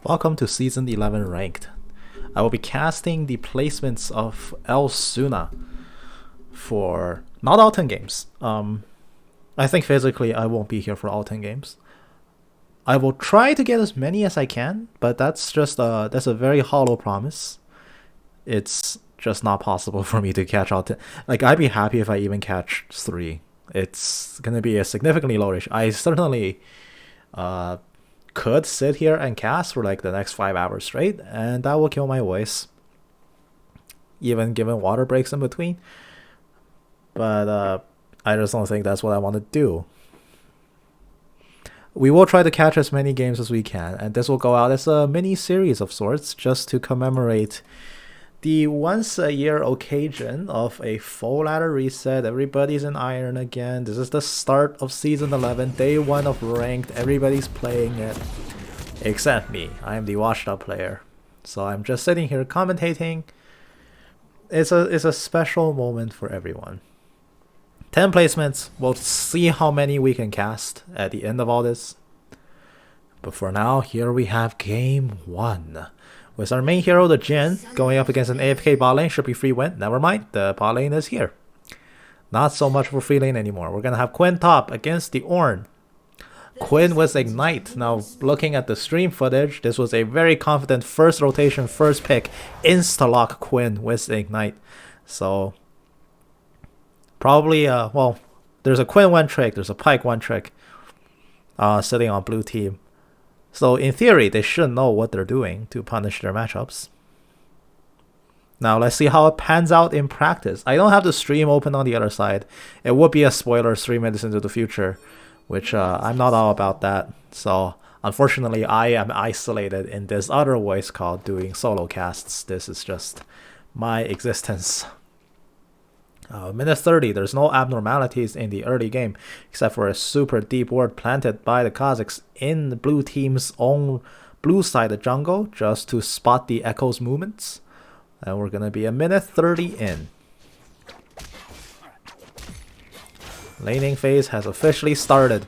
Welcome to Season 11 Ranked. I will be casting the placements of lsuna for not all 10 games. I think physically I won't be here for all 10 games. I will try to get as many as I can, but that's a very hollow promise. It's just not possible for me to catch all 10. Like, I'd be happy if I even catch 3. It's gonna be a significantly lowish. I certainly could sit here and cast for like the next 5 hours straight, and that will kill my voice, even given water breaks in between. But I just don't think that's what I want to do. We will try to catch as many games as we can, and this will go out as a mini series of sorts just to commemorate the once a year occasion of a full ladder reset. Everybody's in iron again. This is the start of season 11, day 1 of ranked. Everybody's playing it except me. I am the washed up player, so I'm just sitting here commentating. It's a special moment for everyone. 10 placements. We'll see how many we can cast at the end of all this. But for now, here we have game 1. With our main hero, the Jin, going up against an AFK bot lane. Should be free win. Never mind, the bot lane is here. Not so much of a free lane anymore. We're gonna have Quinn top against the Ornn. Quinn with Ignite. Now, looking at the stream footage, this was a very confident first rotation, first pick. Insta-lock Quinn with Ignite. So, probably, well, there's a Quinn 1 trick, there's a Pyke 1 trick sitting on blue team. So in theory, they should know what they're doing to punish their matchups. Now let's see how it pans out in practice. I don't have the stream open on the other side. It would be a spoiler 3 minutes into the future, which I'm not all about that. So unfortunately, I am isolated in this other voice call doing solo casts. This is just my existence. Minute 30, there's no abnormalities in the early game, except for a super deep ward planted by the Kazakhs in the blue team's own blue side of jungle, just to spot the Echo's movements. And we're gonna be a minute 30 in. Laning phase has officially started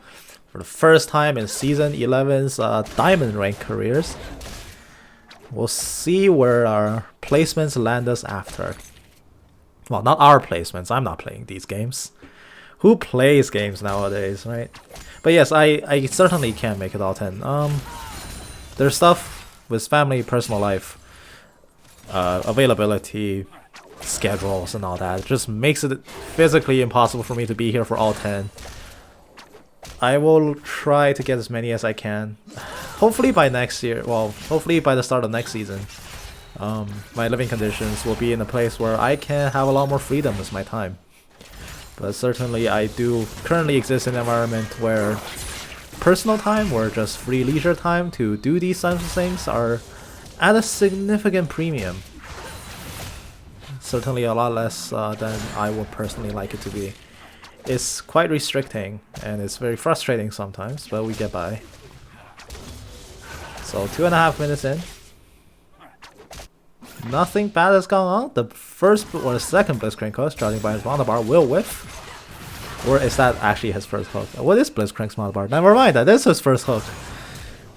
for the first time in Season 11's Diamond Rank careers. We'll see where our placements land us after. Well, not our placements. I'm not playing these games. Who plays games nowadays, right? But yes, I certainly can't make it all 10. There's stuff with family, personal life, availability, schedules, and all that. It just makes it physically impossible for me to be here for all 10. I will try to get as many as I can. Hopefully by next year. Well, hopefully by the start of next season. My living conditions will be in a place where I can have a lot more freedom with my time. But certainly I do currently exist in an environment where personal time, or just free leisure time to do these kinds of things, are at a significant premium. Certainly a lot less than I would personally like it to be. It's quite restricting and it's very frustrating sometimes, but we get by. So 2.5 minutes in. Nothing bad has gone on. The first or the second Blitzcrank hook, judging by his mana bar, will whiff. Or is that actually his first hook? What is Blitzcrank's mana bar? Never mind, that is his first hook.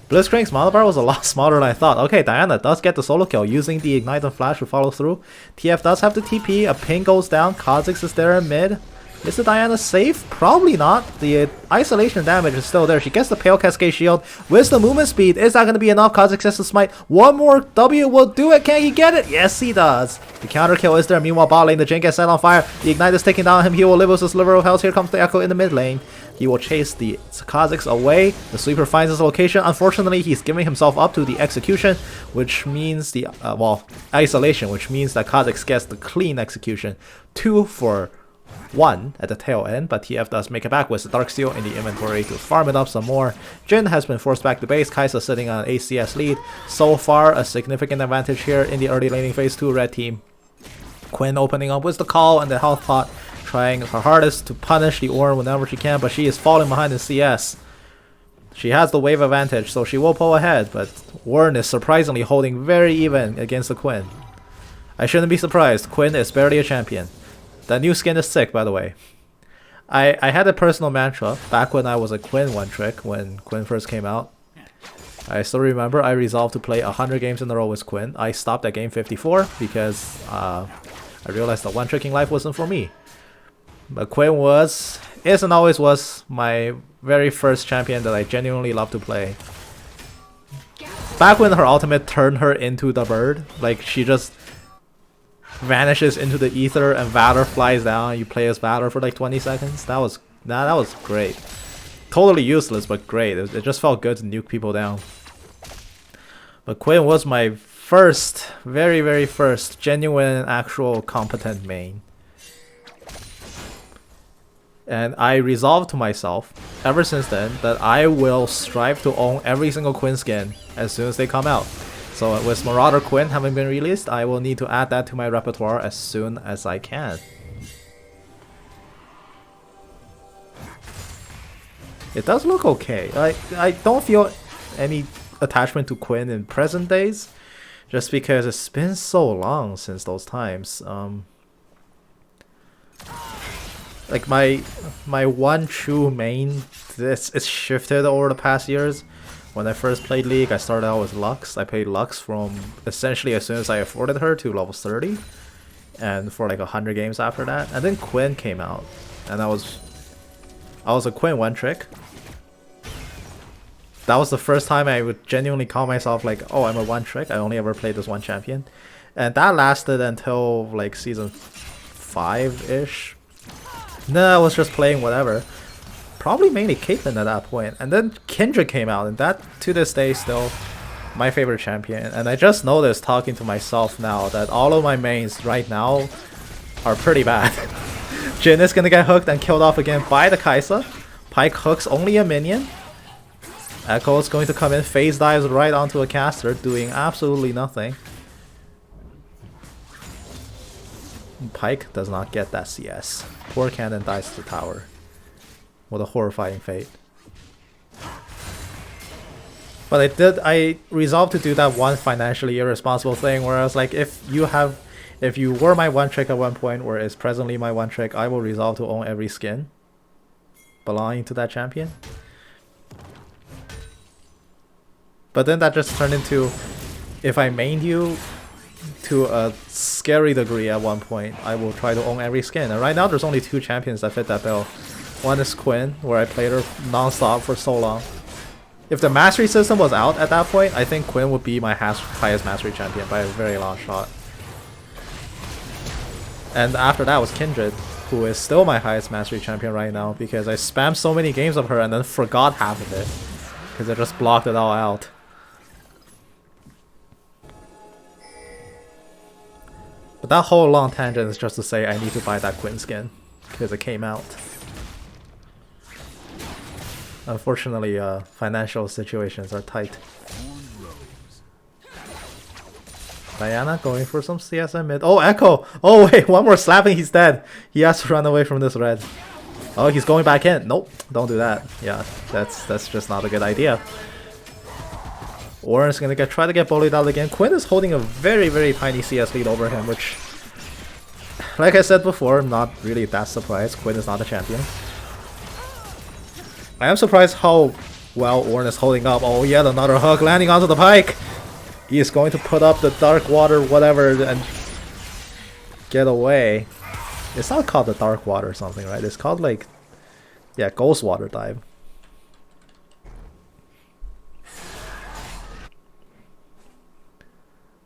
Blitzcrank's mana bar was a lot smaller than I thought. Okay, Diana does get the solo kill using the Ignite and Flash to follow through. TF does have the TP, a ping goes down, Kha'Zix is there in mid. Is the Diana safe? Probably not. The isolation damage is still there. She gets the Pale Cascade Shield with the movement speed. Is that going to be enough? Kha'Zix has to smite. One more W will do it. Can he get it? Yes, he does. The counter kill is there. Meanwhile, bot lane, the Jin gets set on fire. The Ignite is taking down him. He will live with his sliver of health. Here comes the Echo in the mid lane. He will chase the Kha'Zix away. The sweeper finds his location. Unfortunately, he's giving himself up to the execution, which means the, isolation, which means that Kha'Zix gets the clean execution. 2 for 1 at the tail end, but TF does make it back with the Dark Steel in the inventory to farm it up some more. Jin has been forced back to base. Kai'Sa sitting on ACS lead. So far, a significant advantage here in the early laning phase 2 red team. Quinn opening up with the call and the health pot, trying her hardest to punish the Ornn whenever she can, but she is falling behind in CS. She has the wave advantage, so she will pull ahead, but Ornn is surprisingly holding very even against the Quinn. I shouldn't be surprised. Quinn is barely a champion. The new skin is sick, by the way. I had a personal mantra back when I was a Quinn 1 trick, when Quinn first came out. I still remember I resolved to play 100 games in a row with Quinn. I stopped at game 54 because I realized that one-tricking life wasn't for me. But Quinn is and always was my very first champion that I genuinely love to play. Back when her ultimate turned her into the bird, like she just vanishes into the ether and Valor flies down and you play as Valor for like 20 seconds. That was great. Totally useless, but great. It just felt good to nuke people down. But Quinn was my first, very, very first genuine, actual, competent main. And I resolved to myself, ever since then, that I will strive to own every single Quinn skin as soon as they come out. So with Marauder Quinn having been released, I will need to add that to my repertoire as soon as I can. It does look okay. I don't feel any attachment to Quinn in present days, just because it's been so long since those times. Like my one true main, it's shifted over the past years. When I first played League, I started out with Lux. I played Lux from essentially as soon as I afforded her to level 30, and for like 100 games after that. And then Quinn came out, and I was a Quinn one trick. That was the first time I would genuinely call myself like, oh, I'm a one trick. I only ever played this one champion, and that lasted until like season 5-ish. Then I was just playing whatever. Probably mainly Caitlyn at that point. And then Kindred came out, and that to this day still my favorite champion. And I just noticed talking to myself now that all of my mains right now are pretty bad. Jhin is gonna get hooked and killed off again by the Kai'Sa. Pyke hooks only a minion. Echo is going to come in, phase dives right onto a caster, doing absolutely nothing. Pyke does not get that CS. Poor Cannon dies to the tower. What a horrifying fate. But I resolved to do that one financially irresponsible thing where I was like, if you were my one trick at one point, or is presently my one trick, I will resolve to own every skin belonging to that champion. But then that just turned into, if I mained you to a scary degree at one point, I will try to own every skin. And right now there's only 2 champions that fit that bill. One is Quinn, where I played her non-stop for so long. If the mastery system was out at that point, I think Quinn would be my highest mastery champion by a very long shot. And after that was Kindred, who is still my highest mastery champion right now, because I spammed so many games of her and then forgot half of it, because I just blocked it all out. But that whole long tangent is just to say I need to buy that Quinn skin, because it came out. Unfortunately, financial situations are tight. Diana going for some CSM mid. Oh, Echo! Oh wait, one more slapping, he's dead. He has to run away from this red. Oh, he's going back in. Nope, don't do that. Yeah, that's just not a good idea. Oren's gonna try to get bullied out again. Quinn is holding a very, very tiny CS lead over him, which, like I said before, I'm not really that surprised. Quinn is not a champion. I am surprised how well Oren is holding up. Oh, yet another hook landing onto the Pyke. He is going to put up the dark water, whatever, and get away. It's not called the dark water or something, right? It's called like, yeah, ghost water type.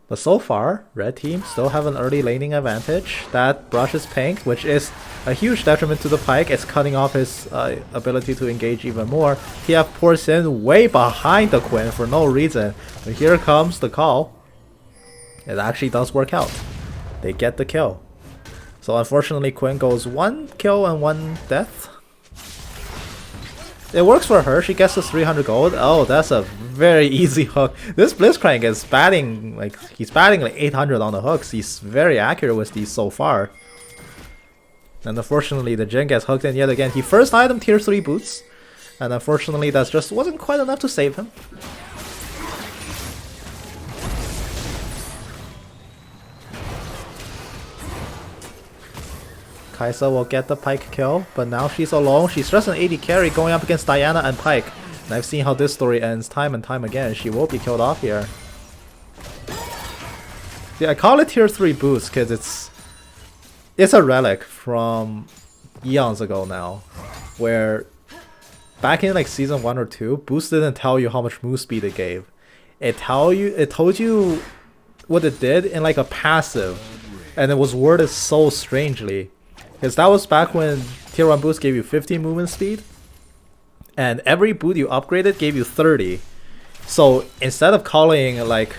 But so far, red team still have an early laning advantage. That brushes pink, which is a huge detriment to the Pyke. It's cutting off his ability to engage even more. TF pours in way behind the Quinn for no reason. But here comes the call. It actually does work out. They get the kill. So unfortunately, Quinn goes 1 kill and 1 death. It works for her. She gets us 300 gold. Oh, that's a very easy hook. This Blitzcrank is batting like, he's batting like 800 on the hooks. He's very accurate with these so far. And unfortunately, the Jhin gets hooked in yet again. He first item tier 3 boots, and unfortunately that just wasn't quite enough to save him. Kai'Sa will get the Pyke kill, but now she's alone. She's just an AD carry going up against Diana and Pyke. And I've seen how this story ends time and time again. She will be killed off here. See, I call it tier 3 boost because it's a relic from eons ago now, where back in like season 1 or 2, boost didn't tell you how much move speed it gave. It told you what it did in like a passive, and it was worded so strangely, because that was back when tier 1 boost gave you 50 movement speed, and every boot you upgraded gave you 30. So instead of calling like,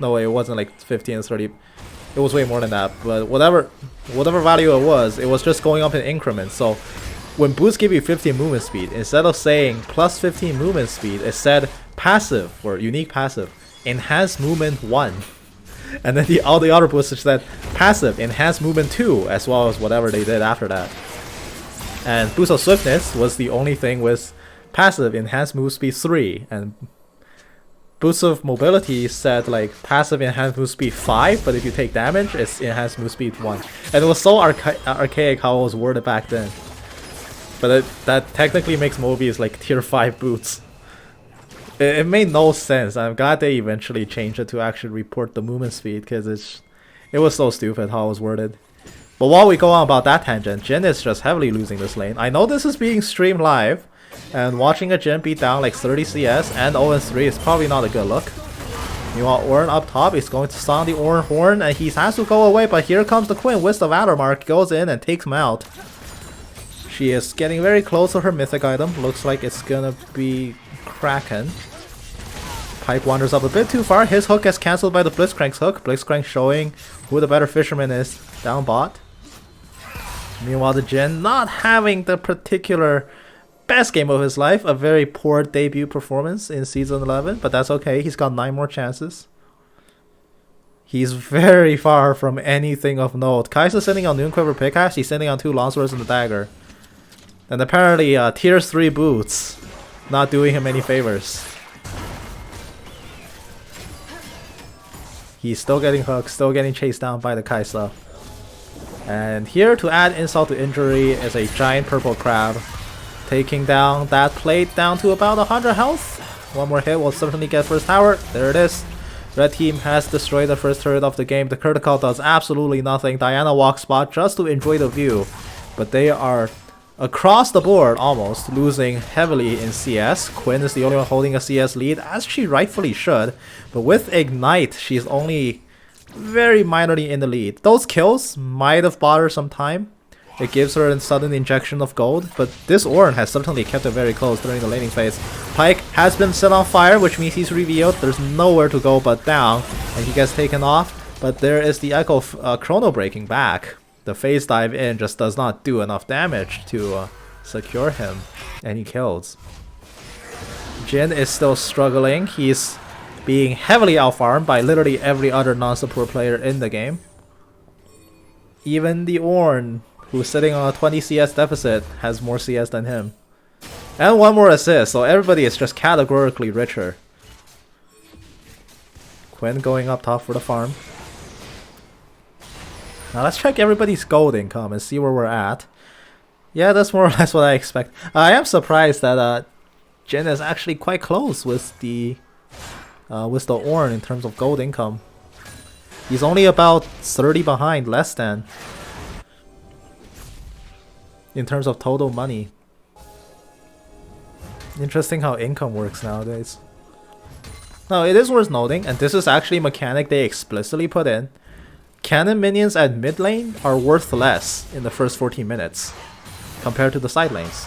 no way, it wasn't like 50 and 30, it was way more than that, but whatever value it was just going up in increments. So when boost gave you 50 movement speed, instead of saying plus 15 movement speed, it said passive or unique passive enhanced movement 1. And then all the other boosts said passive enhanced movement 2, as well as whatever they did after that. And boost of swiftness was the only thing with passive enhanced move speed 3, and boost of mobility said like passive enhanced move speed 5, but if you take damage, it's enhanced move speed 1. And it was so archaic how it was worded back then. But that technically makes Mobius like tier 5 boots. It made no sense. I'm glad they eventually changed it to actually report the movement speed, because it was so stupid how it was worded. But while we go on about that tangent, Jin is just heavily losing this lane. I know this is being streamed live, and watching a Jin beat down like 30 CS and 0-3 is probably not a good look. Meanwhile, Ornn up top is going to sound the Ornn horn, and he has to go away, but here comes the Quinn with the Valor Mark, goes in and takes him out. She is getting very close to her mythic item. Looks like it's gonna be Kraken. Pyke wanders up a bit too far. His hook gets cancelled by the Blitzcrank's hook. Blitzcrank showing who the better fisherman is down bot. Meanwhile, the Jin not having the particular best game of his life. A very poor debut performance in Season 11, but that's okay. He's got 9 more chances. He's very far from anything of note. Kai'Sa's sitting on Noonquiver Pickaxe. He's sitting on 2 Longswords and the Dagger. And apparently, tier 3 boots not doing him any favors. He's still getting hooked, still getting chased down by the Kai'Sa. And here to add insult to injury is a giant purple crab, taking down that plate down to about 100 health. One more hit will certainly get first tower. There it is. Red team has destroyed the first turret of the game. The critical does absolutely nothing. Diana walks spot just to enjoy the view, but they are across the board almost losing heavily in CS. Quinn is the only one holding a CS lead, as she rightfully should, but with Ignite she's only very minorly in the lead. Those kills might have bought her some time. It gives her a sudden injection of gold, but this Ornn has certainly kept it very close during the laning phase. Pyke has been set on fire, which means he's revealed. There's nowhere to go but down, and he gets taken off, but there is the Echo Chrono breaking back. The phase dive in just does not do enough damage to secure him, and he kills. Jin is still struggling. He's being heavily outfarmed by literally every other non-support player in the game. Even the Ornn, who's sitting on a 20 CS deficit, has more CS than him. And 1 more assist, so everybody is just categorically richer. Quinn going up top for the farm. Now let's check everybody's gold income and see where we're at. Yeah, that's more or less what I expect. I am surprised that Jin is actually quite close with the Ornn in terms of gold income. He's only about 30 behind, less than, in terms of total money. Interesting how income works nowadays. Now it is worth noting, and this is actually a mechanic they explicitly put in. Cannon minions at mid lane are worth less in the first 14 minutes compared to the side lanes.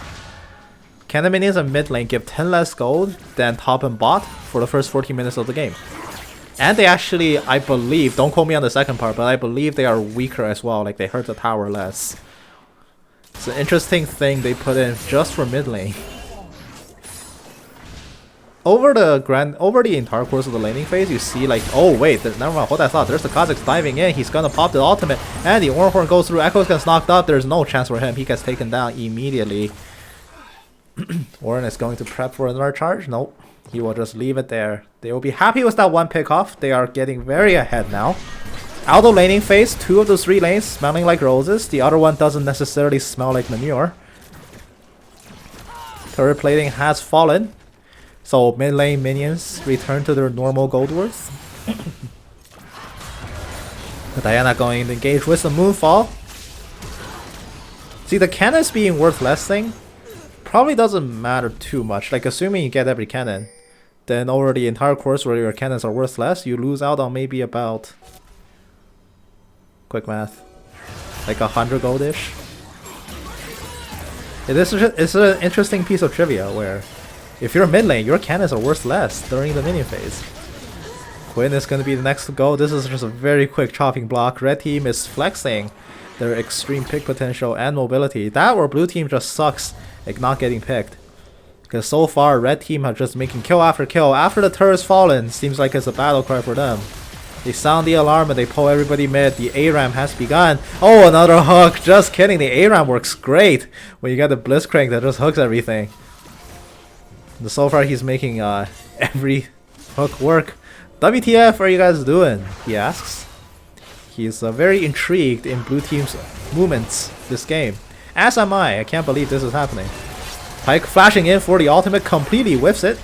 Cannon minions at mid lane give 10 less gold than top and bot for the first 14 minutes of the game. And they actually, I believe, don't quote me on the second part, but I believe they are weaker as well, like they hurt the tower less. It's an interesting thing they put in just for mid lane. Over the entire course of the laning phase, you see like, oh wait, never mind, hold that thought. There's the Kha'Zix diving in. He's gonna pop the ultimate, and the Ornn horn goes through. Echoes gets knocked up. There's no chance for him. He gets taken down immediately. Ornn is going to prep for another charge. Nope, he will just leave it there. They will be happy with that one pick off. They are getting very ahead now. Out of laning phase, 2 of the 3 lanes smelling like roses. The other one doesn't necessarily smell like manure. Turret plating has fallen, so mid lane minions return to their normal gold worth. Diana going to engage with the Moonfall. See, the cannons being worth less thing probably doesn't matter too much. Like, assuming you get every cannon, then over the entire course where your cannons are worth less, you lose out on maybe about, quick math, like 100 goldish. It's an interesting piece of trivia where if you're mid lane, your cannons are worth less during the minion phase. Quinn is going to be the next to go. This is just a very quick chopping block. Red team is flexing their extreme pick potential and mobility. That or blue team just sucks at not getting picked. Because so far, red team are just making kill after kill. After the turret's fallen, seems like it's a battle cry for them. They sound the alarm and they pull everybody mid. The ARAM has begun. Oh, another hook. Just kidding. The ARAM works great when you get the Blitzcrank that just hooks everything. And so far, he's making every hook work. WTF are you guys doing? He asks. He's very intrigued in blue team's movements this game. As am I. I can't believe this is happening. Pyke flashing in for the ultimate, completely whiffs it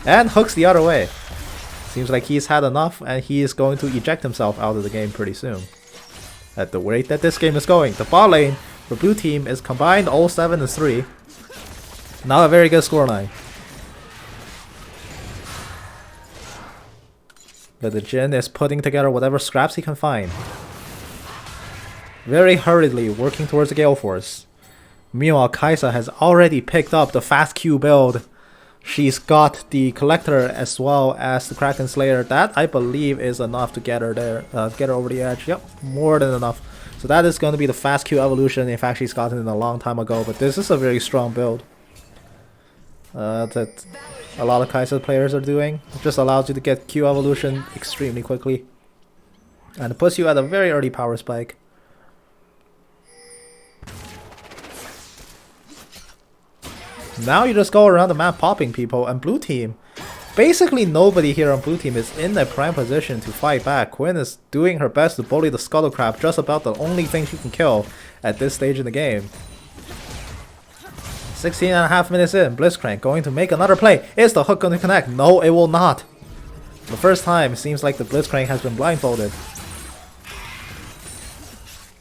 and hooks the other way. Seems like he's had enough and he is going to eject himself out of the game pretty soon. At the rate that this game is going, the bot lane for blue team is combined 0-7-3. Not a very good scoreline. But the Jhin is putting together whatever scraps he can find. Very hurriedly working towards the Gale Force. Meanwhile, Kai'Sa has already picked up the fast Q build. She's got the Collector as well as the Kraken Slayer. That, I believe, is enough to get her there, get her over the edge. Yep, more than enough. So that is going to be the fast Q evolution. In fact, she's gotten it a long time ago, but this is a very strong build. That a lot of Kai'Sa players are doing. It just allows you to get Q evolution extremely quickly. And it puts you at a very early power spike. Now you just go around the map popping people, and blue team, basically nobody here on blue team is in a prime position to fight back. Quinn is doing her best to bully the Scuttlecrab, just about the only thing she can kill at this stage in the game. 16.5 minutes in, Blitzcrank going to make another play. Is the hook going to connect? No, it will not. The first time, it seems like the Blitzcrank has been blindfolded.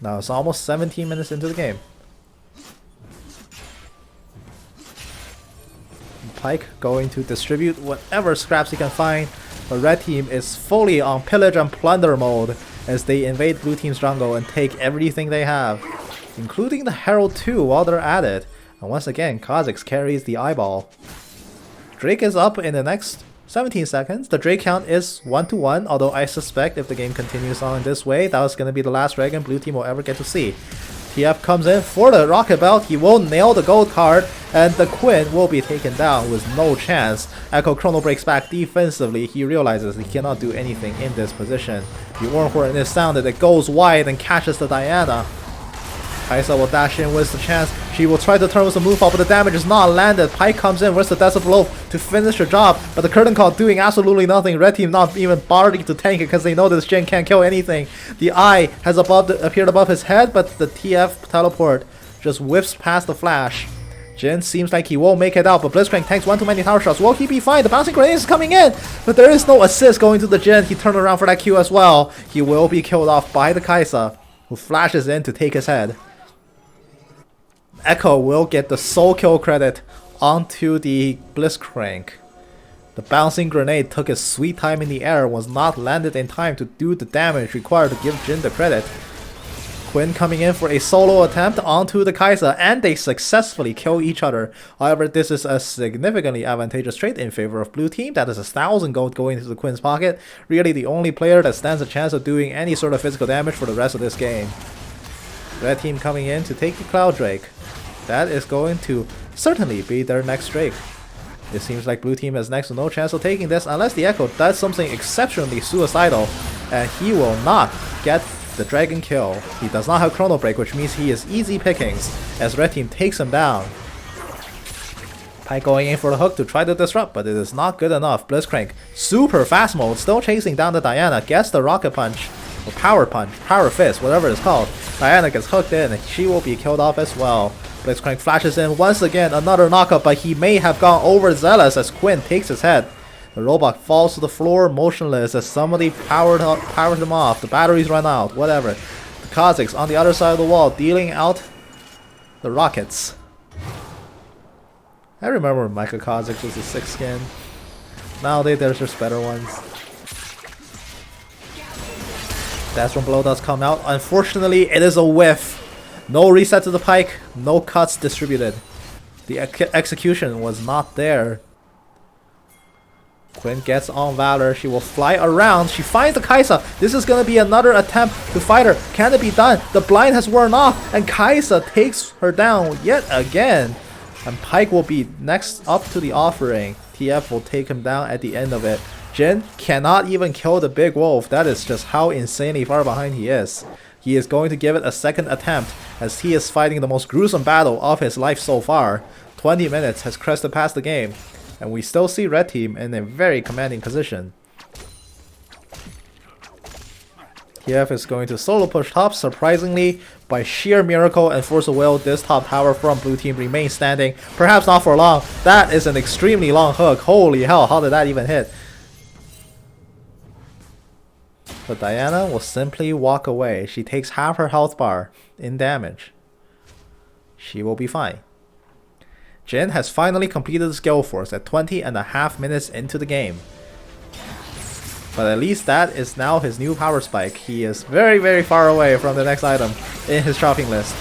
Now it's almost 17 minutes into the game. Pyke going to distribute whatever scraps he can find. The red team is fully on pillage and plunder mode as they invade blue team's jungle and take everything they have, including the Herald 2 while they're at it. And once again, Kha'Zix carries the eyeball. Drake is up in the next 17 seconds. The Drake count is 1-1, although I suspect if the game continues on in this way, that was going to be the last dragon blue team will ever get to see. TF comes in for the rocket belt. He will nail the gold card, and the Quinn will be taken down with no chance. Echo Chrono breaks back defensively. He realizes he cannot do anything in this position. The Oran Horn is sounded. It goes wide and catches the Diana. Kai'Sa will dash in with the chance. She will try to turn with the Moonfall, but the damage is not landed. Pyke comes in with the Desert Blow to finish the job, but the Curtain Call doing absolutely nothing. Red team not even bothering to tank it because they know this Jhin can't kill anything. The Eye has appeared above his head, but the TF teleport just whiffs past the flash. Jhin seems like he won't make it out, but Blitzcrank tanks one too many tower shots. Will he be fine? The bouncing grenade is coming in, but there is no assist going to the Jhin. He turned around for that Q as well. He will be killed off by the Kai'Sa, who flashes in to take his head. Echo will get the soul kill credit onto the Blitzcrank. The bouncing grenade took its sweet time in the air and was not landed in time to do the damage required to give Jhin the credit. Quinn coming in for a solo attempt onto the Kai'Sa, and they successfully kill each other. However, this is a significantly advantageous trade in favor of blue team. That is 1,000 gold going into the Quinn's pocket. Really the only player that stands a chance of doing any sort of physical damage for the rest of this game. Red team coming in to take the Cloud Drake. That is going to certainly be their next Drake. It seems like blue team has next to no chance of taking this unless the Echo does something exceptionally suicidal, and he will not get the dragon kill. He does not have Chrono Break, which means he is easy pickings as red team takes him down. Pyke going in for the hook to try to disrupt, but it is not good enough. Blitzcrank, super fast mode, still chasing down the Diana, gets the rocket punch, or power punch, power fist, whatever it's called. Diana gets hooked in and she will be killed off as well. Blitzcrank flashes in once again, another knockup, but he may have gone overzealous as Quinn takes his head. The robot falls to the floor motionless as somebody powered him off. The batteries run out, whatever. The Kazakhs on the other side of the wall dealing out the rockets. I remember when Micah Kazakhs was a 6 skin. Nowadays there's just better ones. That's when Blow does come out. Unfortunately, it is a whiff. No reset to the pike, no cuts distributed. The execution was not there. Quinn gets on Valor. She will fly around. She finds the Kaisa. This is going to be another attempt to fight her. Can it be done? The blind has worn off, and Kaisa takes her down yet again. And Pike will be next up to the offering. TF will take him down at the end of it. Jin cannot even kill the big wolf. That is just how insanely far behind he is. He is going to give it a second attempt as he is fighting the most gruesome battle of his life so far. 20 minutes has crested past the game, and we still see Red Team in a very commanding position. TF is going to solo push top. Surprisingly, by sheer miracle and force of will, this top tower from Blue Team remains standing. Perhaps not for long. That is an extremely long hook. Holy hell, how did that even hit? But Diana will simply walk away. She takes half her health bar in damage. She will be fine. Jin has finally completed the skill force at 20.5 minutes into the game. But at least that is now his new power spike. He is very, very far away from the next item in his shopping list.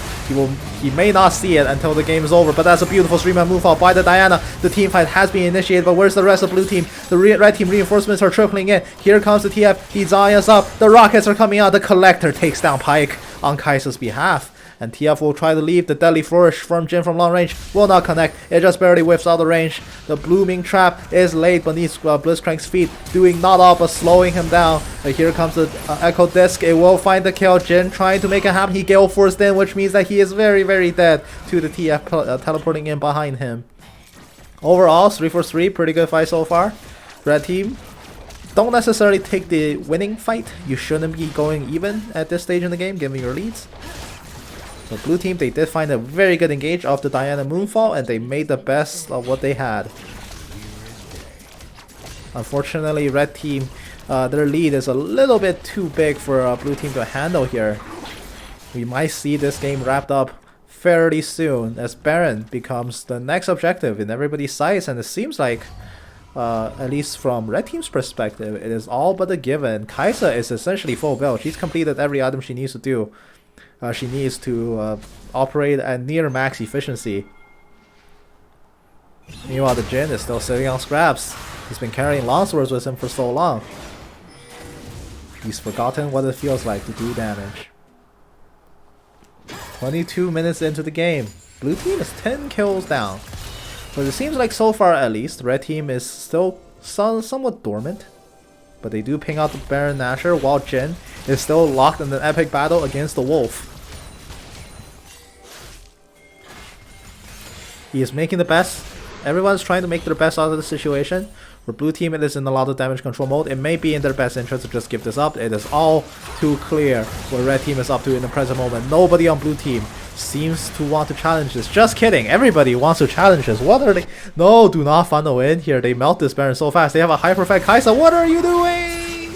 He may not see it until the game is over, but that's a beautiful streamline move out by the Diana. The team fight has been initiated, but where's the rest of Blue Team? The Red Team reinforcements are trickling in. Here comes the TF. He's eyeing us up. The rockets are coming out. The Collector takes down Pike on Kaisa's behalf. And TF will try to leave. The deadly flourish from Jin from long range will not connect. It just barely whiffs out the range. The blooming trap is laid beneath Blitzcrank's feet, doing not all but slowing him down. Here comes the Echo Disc. It will find the kill. Jin trying to make it happen. He gale forced in, which means that he is very, very dead to the TF teleporting in behind him. Overall, 3-for-3, pretty good fight so far. Red Team don't necessarily take the winning fight. You shouldn't be going even at this stage in the game, given your leads. So Blue Team, they did find a very good engage of the Diana Moonfall, and they made the best of what they had. Unfortunately, Red Team, their lead is a little bit too big for Blue Team to handle here. We might see this game wrapped up fairly soon as Baron becomes the next objective in everybody's sights, and it seems like, at least from Red Team's perspective, it is all but a given. Kaisa is essentially full build. She's completed every item she needs to do. She needs to operate at near max efficiency. Meanwhile, the Jin is still sitting on scraps. He's been carrying longswords with him for so long. He's forgotten what it feels like to do damage. 22 minutes into the game. Blue Team is 10 kills down. But it seems like so far at least, Red Team is still somewhat dormant. But they do ping out the Baron Nashor while Jin is still locked in an epic battle against the Wolf. He is making the best. Everyone's trying to make their best out of the situation. For Blue Team, it is in a lot of damage control mode. It may be in their best interest to just give this up. It is all too clear what Red Team is up to in the present moment. Nobody on Blue Team seems to want to challenge this. Just kidding. Everybody wants to challenge this. What are they? No, do not funnel in here. They melt this Baron so fast. They have a hyper effect Kaisa. What are you doing?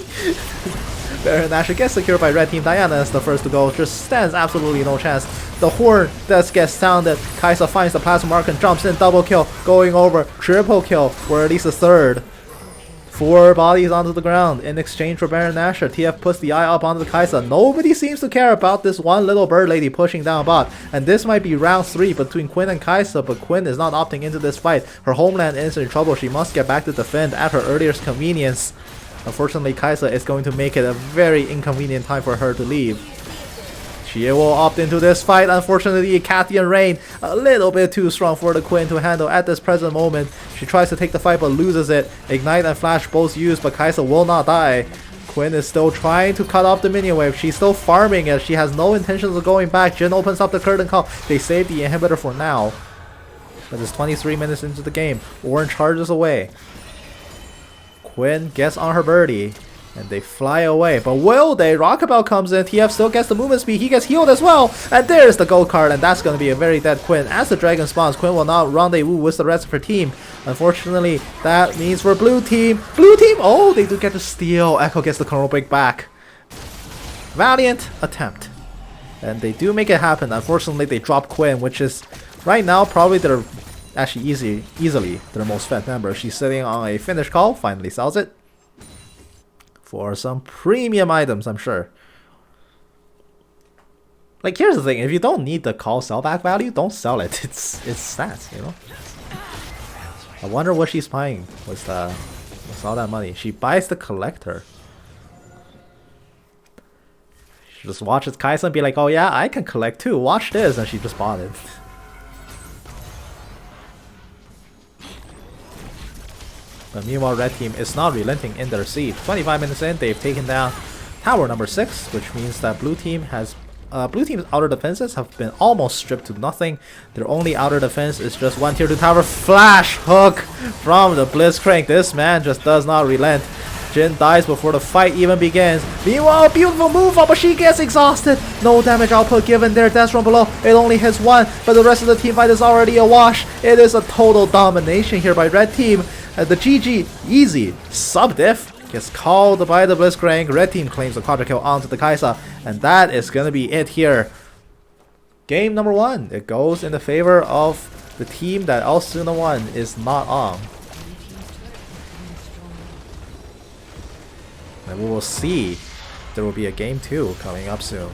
Baron Nashor gets secured by Red Team. Diana is the first to go. Just stands absolutely no chance. The horn does get sounded. Kaisa finds the plasma mark and jumps in. Double kill. Going over. Triple kill. Or at least a third. 4 bodies onto the ground in exchange for Baron Nashor. TF puts the eye up onto the Kaisa. Nobody seems to care about this one little bird lady pushing down bot. And this might be round 3 between Quinn and Kaisa, but Quinn is not opting into this fight. Her homeland is in trouble. She must get back to defend at her earliest convenience. Unfortunately, Kaisa is going to make it a very inconvenient time for her to leave. She will opt into this fight. Unfortunately, Cathian Rain a little bit too strong for the Quinn to handle at this present moment. She tries to take the fight but loses it. Ignite and Flash both used, but Kaisa will not die. Quinn is still trying to cut off the minion wave. She's still farming it. She has no intentions of going back. Jin opens up the curtain call. They save the inhibitor for now. But it's 23 minutes into the game. Orange charges away. Quinn gets on her birdie. And they fly away. But will they? Rockabelle comes in. TF still gets the movement speed. He gets healed as well. And there's the gold card. And that's going to be a very dead Quinn. As the dragon spawns, Quinn will not rendezvous with the rest of her team. Unfortunately, that means for blue team. Blue team! Oh, they do get to steal. Echo gets the Chrono Break back. Valiant attempt. And they do make it happen. Unfortunately, they drop Quinn, which is right now probably their actually easily their most fed member. She's sitting on a finish call. Finally sells it. For some premium items, I'm sure. Like, here's the thing: if you don't need the call sellback value, don't sell it. It's stats, you know. I wonder what she's buying with all that money. She buys the collector. She just watches Kaisa and be like, "Oh yeah, I can collect too. Watch this," and she just bought it. But meanwhile, red team is not relenting in their siege. 25 minutes in, they've taken down tower number 6, which means that blue team's outer defenses have been almost stripped to nothing. Their only outer defense is just one tier 2 tower. Flash hook from the Blitzcrank. This man just does not relent. Jin dies before the fight even begins. Meanwhile, beautiful move, but she gets exhausted. No damage output given their death from below. It only hits one, but the rest of the team fight is already a wash. It is a total domination here by red team. The GG easy sub diff gets called by the Blitzcrank. Red team claims the quadra kill onto the Kaisa, and that is gonna be it here. Game number 1. It goes in the favor of the team that lsuna 1 is not on. And we will see. There will be a game 2 coming up soon.